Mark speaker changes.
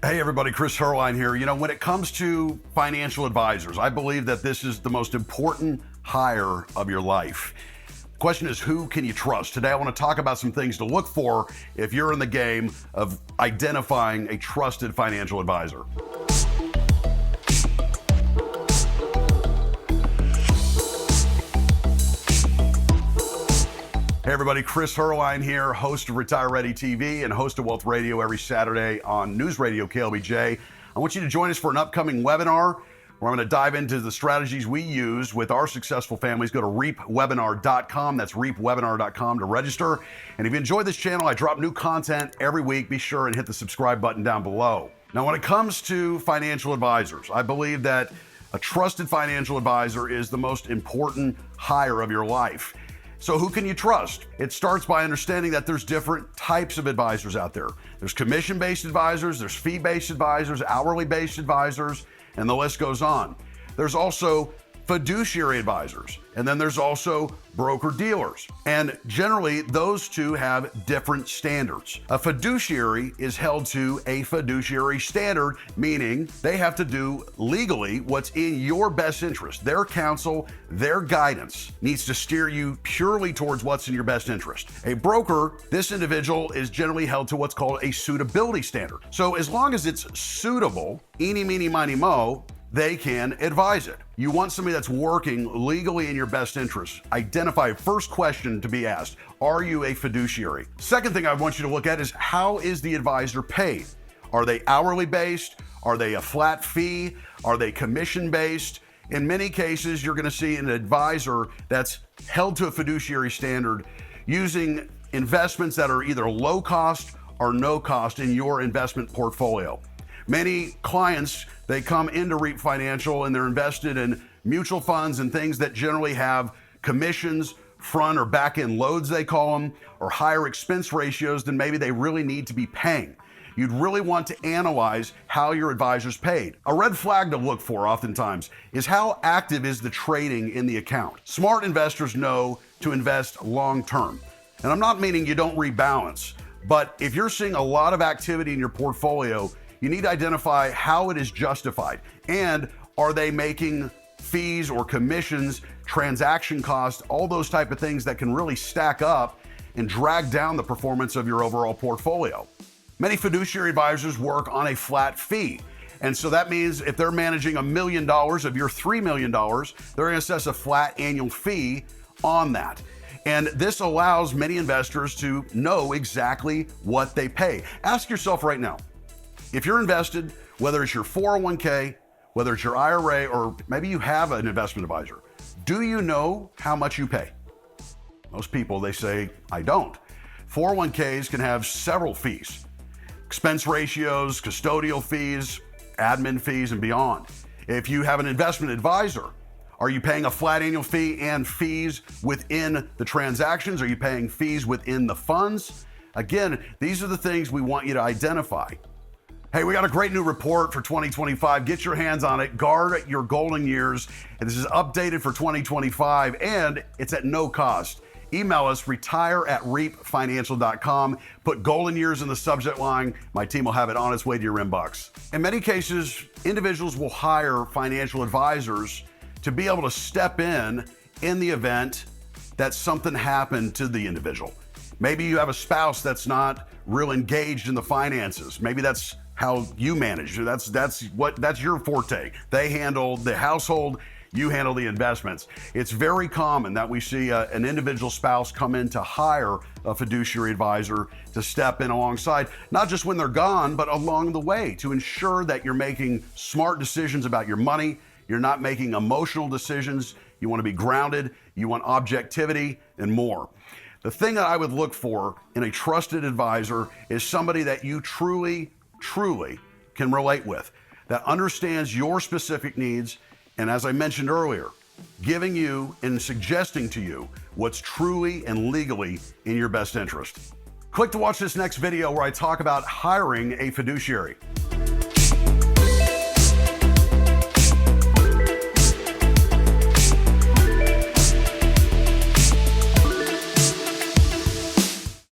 Speaker 1: Hey everybody, Chris Heerlein here. You know, when it comes to financial advisors, I believe that this is the most important hire of your life. The question is, who can you trust? Today I want to talk about some things to look for if you're in the game of identifying a trusted financial advisor. Hey everybody, Chris Heerlein here, host of Retire Ready TV and host of Wealth Radio every Saturday on News Radio KLBJ. I want you to join us for an upcoming webinar where I'm going to dive into the strategies we use with our successful families. Go to reapwebinar.com. That's reapwebinar.com to register. And if you enjoy this channel, I drop new content every week. Be sure and hit the subscribe button down below. Now, when it comes to financial advisors, I believe that a trusted financial advisor is the most important hire of your life. So who can you trust? It starts by understanding that there's different types of advisors out there. There's commission-based advisors, there's fee-based advisors, hourly-based advisors, and the list goes on. There's also fiduciary advisors, and then there's also broker-dealers. And generally, those two have different standards. A fiduciary is held to a fiduciary standard, meaning they have to do legally what's in your best interest. Their counsel, their guidance needs to steer you purely towards what's in your best interest. A broker, this individual is generally held to what's called a suitability standard. So as long as it's suitable, eeny, meeny, miny, mo, they can advise it. You want somebody that's working legally in your best interest. Identify, first question to be asked, are you a fiduciary? Second thing I want you to look at is, how is the advisor paid? Are they hourly based? Are they a flat fee? Are they commission based? In many cases, you're gonna see an advisor that's held to a fiduciary standard using investments that are either low cost or no cost in your investment portfolio. Many clients, they come into Reap Financial and they're invested in mutual funds and things that generally have commissions, front or back end loads they call them, or higher expense ratios than maybe they really need to be paying. You'd really want to analyze how your advisor's paid. A red flag to look for oftentimes is how active is the trading in the account. Smart investors know to invest long term. And I'm not meaning you don't rebalance, but if you're seeing a lot of activity in your portfolio, you need to identify how it is justified, and are they making fees or commissions, transaction costs, all those type of things that can really stack up and drag down the performance of your overall portfolio. Many fiduciary advisors work on a flat fee. And so that means if they're managing $1 million of your $3 million, they're going to assess a flat annual fee on that. And this allows many investors to know exactly what they pay. Ask yourself right now, if you're invested, whether it's your 401k, whether it's your IRA, or maybe you have an investment advisor, do you know how much you pay? Most people, they say, I don't. 401ks can have several fees, expense ratios, custodial fees, admin fees, and beyond. If you have an investment advisor, are you paying a flat annual fee and fees within the transactions? Are you paying fees within the funds? Again, these are the things we want you to identify. Hey, we got a great new report for 2025. Get your hands on it. Guard your golden years. And this is updated for 2025, and it's at no cost. Email us, retire@reapfinancial.com. Put golden years in the subject line. My team will have it on its way to your inbox. In many cases, individuals will hire financial advisors to be able to step in the event that something happened to the individual. Maybe you have a spouse that's not real engaged in the finances. Maybe that's how you manage. That's your forte. They handle the household, you handle the investments. It's very common that we see an individual spouse come in to hire a fiduciary advisor to step in alongside, not just when they're gone, but along the way, to ensure that you're making smart decisions about your money. You're not making emotional decisions. You want to be grounded. You want objectivity and more. The thing that I would look for in a trusted advisor is somebody that you truly can relate with, that understands your specific needs, and as I mentioned earlier, giving you and suggesting to you what's truly and legally in your best interest. Click to watch this next video where I talk about hiring a fiduciary.